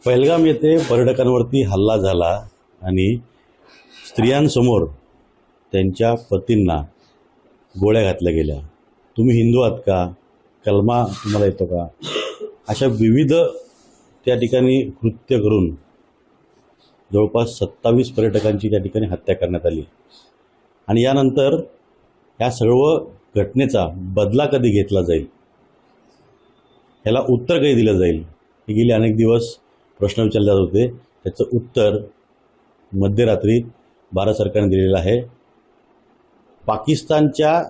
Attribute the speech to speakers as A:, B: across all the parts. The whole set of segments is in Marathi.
A: पहलगाम येथे पर्यटकांवरती हल्ला झाला आणि स्त्रियांसमोर त्यांच्या पतींना गोळ्या घातल्या गेल्या. तुम्ही हिंदू आहात का? कलमा तुम्हाला येतो का? अशा विविध त्या ठिकाणी कृत्य करून जवळपास 27 पर्यटकांची त्या ठिकाणी हत्या करण्यात आली. आणि यानंतर या सर्व घटनेचा बदला कधी घेतला जाईल, ह्याला उत्तर कधी दिलं जाईल, हे गेले अनेक दिवस प्रश्न विचारले जात होते. त्याचं उत्तर मध्यरात्री भारत सरकारने दिलेलं आहे. पाकिस्तानच्या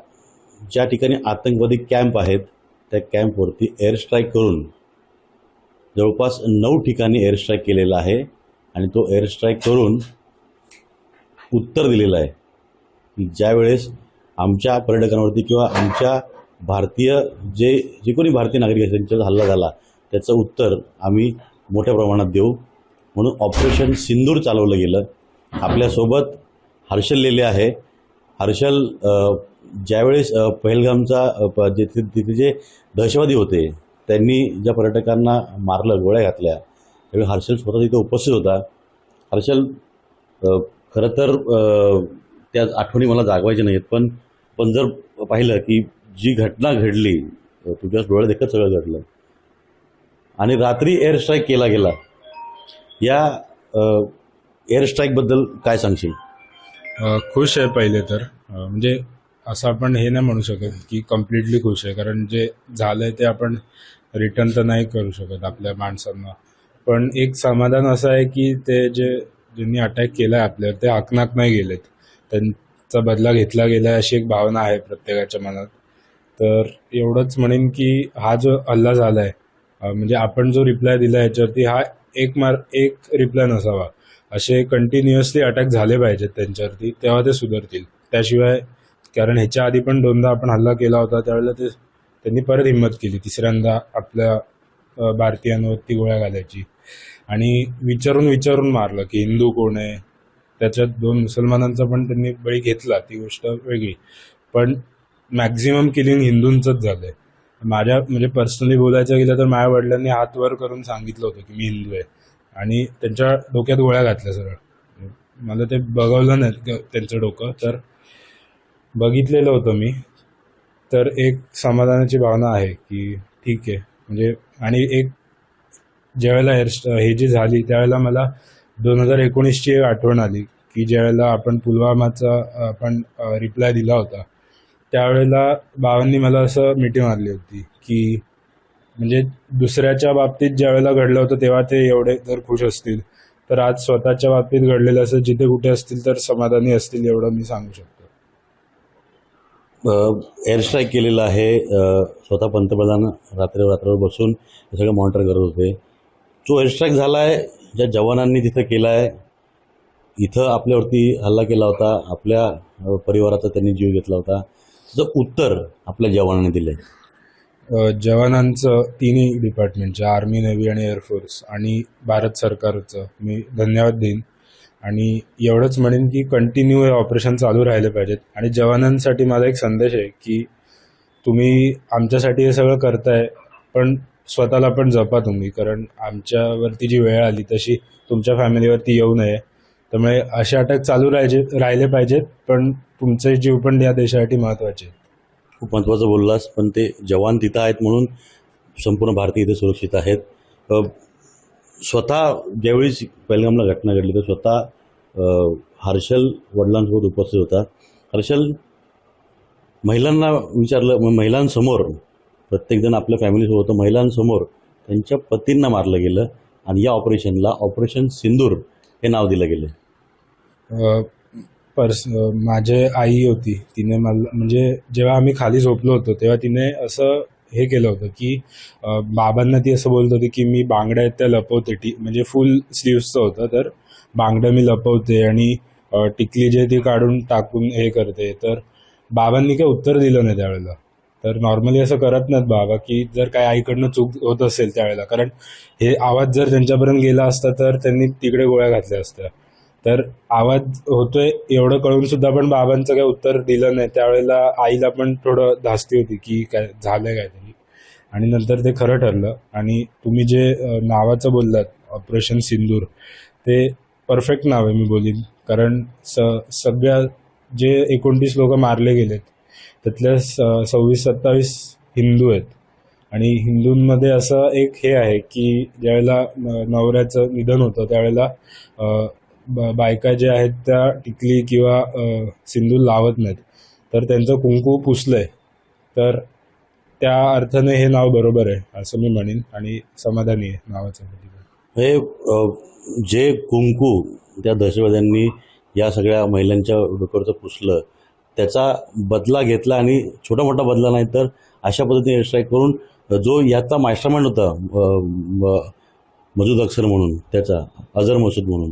A: ज्या ठिकाणी आतंकवादी कॅम्प आहेत त्या कॅम्पवरती एअर स्ट्राईक करून जवळपास 9 ठिकाणी एअर स्ट्राईक केलेला आहे. आणि तो एअर स्ट्राईक करून उत्तर दिलेलं आहे की ज्यावेळेस आमच्या पर्यटकांवरती किंवा आमच्या भारतीय जे कोणी भारतीय नागरिक आहेत त्यांच्यावर हल्ला झाला त्याचं उत्तर आम्ही मोठ्या प्रमाणात देऊ. म्हणून ऑपरेशन सिंदूर चालवलं गेलं. आपल्यासोबत हर्षल लेले आहे. हर्षल, ज्यावेळेस पहलगामचा तिथे जे दहशतवादी होते त्यांनी ज्या पर्यटकांना मारलं, गोळ्या घातल्या, त्यावेळी हर्षल स्वतः तिथे उपस्थित होता. हर्षल, खरं तर त्या आठवणी मला जागवायच्या नाहीत, पण जर पाहिलं की जी घटना घडली, तुझ्या डोळ्यात देखत सगळं घडलं आणि रात्री एअर स्ट्राईक केला गेला, या एअर स्ट्राईकबद्दल काय सांगशील?
B: खुश आहे पहिले तर. म्हणजे असं आपण हे नाही म्हणू शकत की कम्प्लिटली खुश आहे, कारण जे झालंय ते आपण रिटर्न तर नाही करू शकत आपल्या माणसांना. पण एक समाधान असं आहे की ते ज्यांनी अटॅक केला आहे आपल्यावर ते हकनाक नाही गेलेत, त्यांचा बदला घेतला गेला अशी एक भावना आहे प्रत्येकाच्या मनात. तर एवढंच म्हणेन की हा जो हल्ला झाला आहे, म्हणजे आपण जो रिप्लाय दिला याच्यावरती, हा एक रिप्लाय नसावा. असे कंटिन्युअसली अटॅक झाले पाहिजेत त्यांच्यावरती, तेव्हा ते सुधारतील. त्याशिवाय, कारण ह्याच्या आधी पण 2दा आपण हल्ला केला होता, त्यावेळेला त्यांनी परत हिंमत केली तिसऱ्यांदा आपल्या भारतीयांवरती गोळ्या घालायची आणि विचारून मारलं की हिंदू कोण आहे. त्याच्यात 2 मुसलमानांचा पण त्यांनी बळी घेतला, ती गोष्ट वेगळी, पण मॅक्झिमम किलिंग हिंदूंचंच झालं आहे. म्हणजे पर्सनली बोलायचं गेलं तर माझ्या वडिलांनी हात वर करून सांगितलं होतं की मी हिंदू आहे आणि त्यांच्या डोक्यात गोळ्या घातल्या सरळ. मला ते बघवलं नाही त्यांचं डोकं, तर बघितलेलं होतं मी. तर एक समाधानाची भावना आहे की ठीक आहे. म्हणजे आणि एक ज्यावेळेला हे जी झाली त्यावेळेला मला 2019ची एक आठवण आली की ज्यावेळेला आपण पुलवामाचा आपण रिप्लाय दिला होता, त्यावेळेला बाबांनी मला असं मिठी मारली होती की म्हणजे दुसऱ्याच्या बाबतीत ज्यावेळेला घडलं होतं तेव्हा ते एवढे जर खुश असतील, तर आज स्वतःच्या बाबतीत घडलेलं असं जिथे कुठे असतील तर समाधानी असतील, एवढं मी सांगू शकतो.
A: एअर स्ट्राईक केलेलं आहे. स्वतः पंतप्रधान रात्रभर बसून हे सगळं मॉनिटर करत होते. जो एअर स्ट्राईक झाला आहे, ज्या जवानांनी तिथं केला आहे, इथं आपल्यावरती हल्ला केला होता, आपल्या परिवाराचा त्यांनी जीव घेतला होता, त्याचं उत्तर आपल्या जवानांनी दिलं आहे.
B: जवानांचं तिन्ही डिपार्टमेंटचं, आर्मी, नेव्ही आणि एअरफोर्स आणि भारत सरकारचं मी धन्यवाद देईन. आणि एवढंच म्हणेन की कंटिन्यू हे ऑपरेशन चालू राहिले पाहिजेत. आणि जवानांसाठी माझा एक संदेश आहे की तुम्ही आमच्यासाठी हे सगळं करताय, पण स्वतःला पण जपा तुम्ही, कारण आमच्यावरती जी वेळ आली तशी तुमच्या फॅमिलीवरती येऊ नये. त्यामुळे असे अटॅक चालू राहिले पाहिजेत, पण तुमचे जीव पण या देशासाठी महत्त्वाचे आहेत.
A: खूप महत्त्वाचं बोललास, पण ते जवान तिथं आहेत म्हणून संपूर्ण भारतीय इथे सुरक्षित आहेत. स्वतः ज्यावेळी पहलगामला घटना घडली तर स्वतः हर्षल वडिलांसोबत उपस्थित होता. हर्षल, महिलांना विचारलं, महिलांसमोर, प्रत्येकजण आपल्या फॅमिलीसोबत, महिलांसमोर त्यांच्या पतींना मारलं गेलं आणि या ऑपरेशनला ऑपरेशन सिंदूर हे नाव दिलं गेलं.
B: माझे आई होती, तिने मला, म्हणजे जेव्हा आम्ही खाली झोपलो होतो तेव्हा तिने असं हे केलं होतं की बाबांना ती असं बोलत होती की मी बांगड्या आहेत त्या लपवते, म्हणजे फुल स्लीव्सचं होतं, तर बांगड्या मी लपवते आणि टिकली जे ती काढून टाकून हे करते. तर बाबांनी काही उत्तर दिलं नाही त्यावेळेला. तर नॉर्मली असं करत नाहीत बाबा की जर काय आईकडनं चूक होत असेल त्यावेळेला, कारण हे आवाज जर त्यांच्यापर्यंत गेला असता तर त्यांनी तिकडे गोळ्या घातल्या असत्या. तर आवाज होतोय एवढं कळून सुद्धा पण बाबांचं काही उत्तर दिलं नाही. त्यावेळेला आईला पण थोडं धास्ती होती की काय झालंय काहीतरी, आणि नंतर ते खरं ठरलं. आणि तुम्ही जे नावाचं बोललात ऑपरेशन सिंदूर, ते परफेक्ट नाव आहे मी बोलीन. कारण सगळ्या जे 29 लोक मारले गेलेत त्यातल्या 26-27 हिंदू आहेत. आणि हिंदूंमध्ये असं एक हे आहे की ज्यावेळेला नवऱ्याचं निधन होतं त्यावेळेला बायका ज्या आहेत त्या टिकली किंवा सिंदूर लावत नाहीत, तर त्यांचं कुंकू पुसलंय. तर त्या अर्थाने हे नाव बरोबर आहे असं मी म्हणेन आणि समाधानी आहे नावाचं.
A: हे जे कुंकू त्या दहशतवाद्यांनी या सगळ्या महिलांच्या डोक्यावरचं पुसलं त्याचा बदला घेतला, आणि छोटा मोठा बदला नाही तर अशा पद्धतीने एअर स्ट्राईक करून जो याचा मास्टरमाइंड होता मसूद अक्सर म्हणून, त्याचा अझर मसूद म्हणून,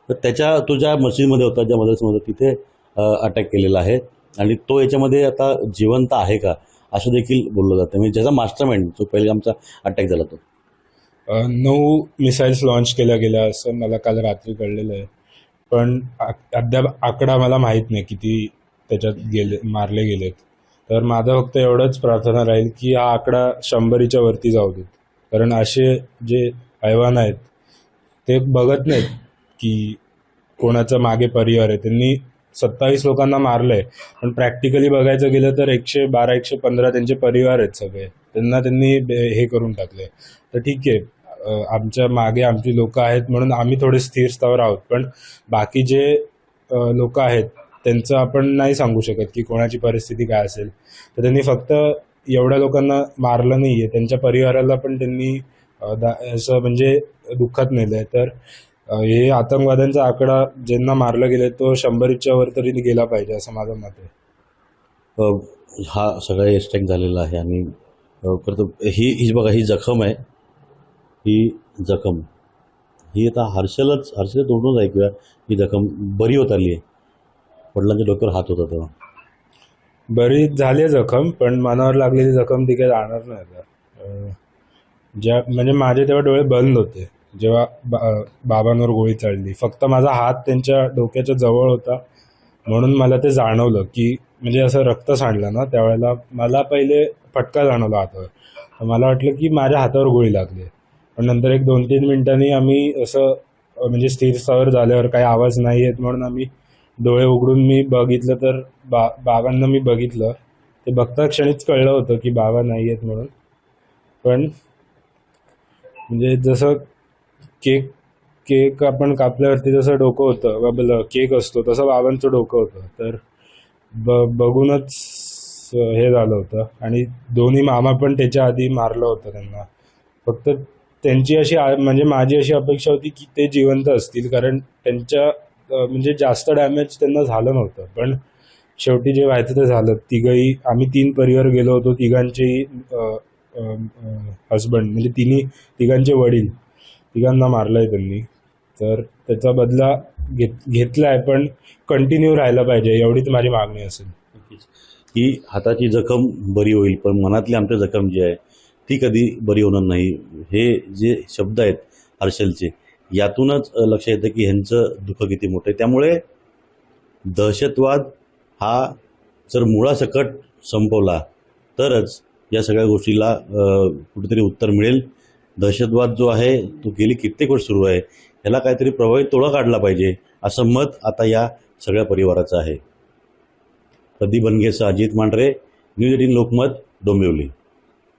A: तर त्याच्या तो ज्या मस्जिदमध्ये होता, ज्या मदरसेमध्ये, तिथे अटॅक केलेला आहे. आणि तो याच्यामध्ये आता जिवंत आहे का असं देखील बोललं जातं. म्हणजे ज्याचा मास्टरमाइंड जो पहिले आमचा अटॅक झाला तो
B: 9 मिसाईल्स लॉन्च केल्या गेल्या असं मला काल रात्री कळलेलं आहे. पण अद्याप आकडा मला माहीत नाही किती त्याच्यात मारले गेलेत. तर माझं फक्त एवढंच प्रार्थना राहील की हा आकडा 100च्या वरती जाऊ देत. कारण असे जे हैवान आहेत ते बघत नाहीत की कोणाचा मागे परिवार आहे. त्यांनी 27 लोकांना मारलंय, पण प्रॅक्टिकली बघायचं गेलं तर 112-115 त्यांचे परिवार आहेत सगळे. त्यांनी हे करून टाकले. तर ठीक आहे, आमच्या मागे आमची लोक आहेत म्हणून आम्ही थोडे स्थिर स्थावर आहोत, पण बाकी जे लोक आहेत त्यांचं आपण नाही सांगू शकत की कोणाची परिस्थिती काय असेल. तर त्यांनी फक्त एवढ्या लोकांना मारलं नाही आहे, त्यांच्या परिवाराला पण त्यांनी असं म्हणजे दुःखात नेलं आहे. तर हे आतंकवाद्यांचा आकडा ज्यांना मारलं गेले तो 100च्या वर तरी गेला पाहिजे असं माझं मत आहे.
A: हा सगळा एअर स्ट्राईक झालेला आहे. आणि खरं ही बघा, ही जखम आहे, ही जखम ही आता हर्षल तोडूनच ऐकूया. ही जखम बरी होत आली आहे. वडिलांच्या डोक्यावर हात होता तेव्हा
B: बरी झाली जखम, पण मनावर लागलेली जखम ती काही जाणार नाही आता. म्हणजे माझे तेव्हा डोळे बंद होते जेव्हा बाबांवर गोळी चढली. फक्त माझा हात त्यांच्या डोक्याच्या जवळ होता म्हणून मला ते जाणवलं की म्हणजे असं रक्त सांडलं ना त्यावेळेला मला पहिले फटका जाणवला हातावर. मला वाटलं की माझ्या हातावर गोळी लागली. पण नंतर 1-2-3 मिनिटांनी आम्ही असं म्हणजे स्थिर स्थावर झाल्यावर काही आवाज नाही येत म्हणून आम्ही डोळे उघडून मी बघितलं तर बाबांना मी बघितलं. ते बघता क्षणीच कळलं होतं की बाबा नाही आहेत म्हणून. पण म्हणजे जसं केक आपण कापल्यावरती जसं डोकं होतं, केक असतो तसं बाबांचं डोकं होतं. तर बघूनच हे झालं होतं. आणि दोन्ही मामा पण त्याच्या आधी मारलं होतं त्यांना. फक्त त्यांची अशी म्हणजे माझी अशी अपेक्षा होती की ते जिवंत असतील, कारण त्यांच्या म्हणजे जास्त डॅमेज त्यांना झालं नव्हतं. पण शेवटी जे व्हायचं ते झालं. आम्ही 3 परिवार गेलो होतो. तिघांचेही हस्बंड म्हणजे तिघांचे वडील, तिघांना मारलंय त्यांनी. तर त्याचा बदला घेतलाय, पण कंटिन्यू राहायला पाहिजे एवढीच माझी मागणी असेल.
A: ही हाताची जखम बरी होईल, पण मनातली आमच्या जखम जी आहे ती कधी बरी होणार नाही. हे जे शब्द आहेत हर्षलचे, यातूनच लक्षात येतं की ह्यांचं दुःख किती मोठं आहे. त्यामुळे दहशतवाद हा जर मुळासकट संपवला तरच या सगळ्या गोष्टीला कुठेतरी उत्तर मिळेल. दहशतवाद जो आहे तो गेली कित्येक वर्ष सुरू आहे. ह्याला काहीतरी प्रभावी तोडा काढला पाहिजे असं मत आता या सगळ्या परिवाराचं आहे. प्रदीप बनगेसह अजित मांढरे, न्यूज 18 लोकमत, डोंबिवली.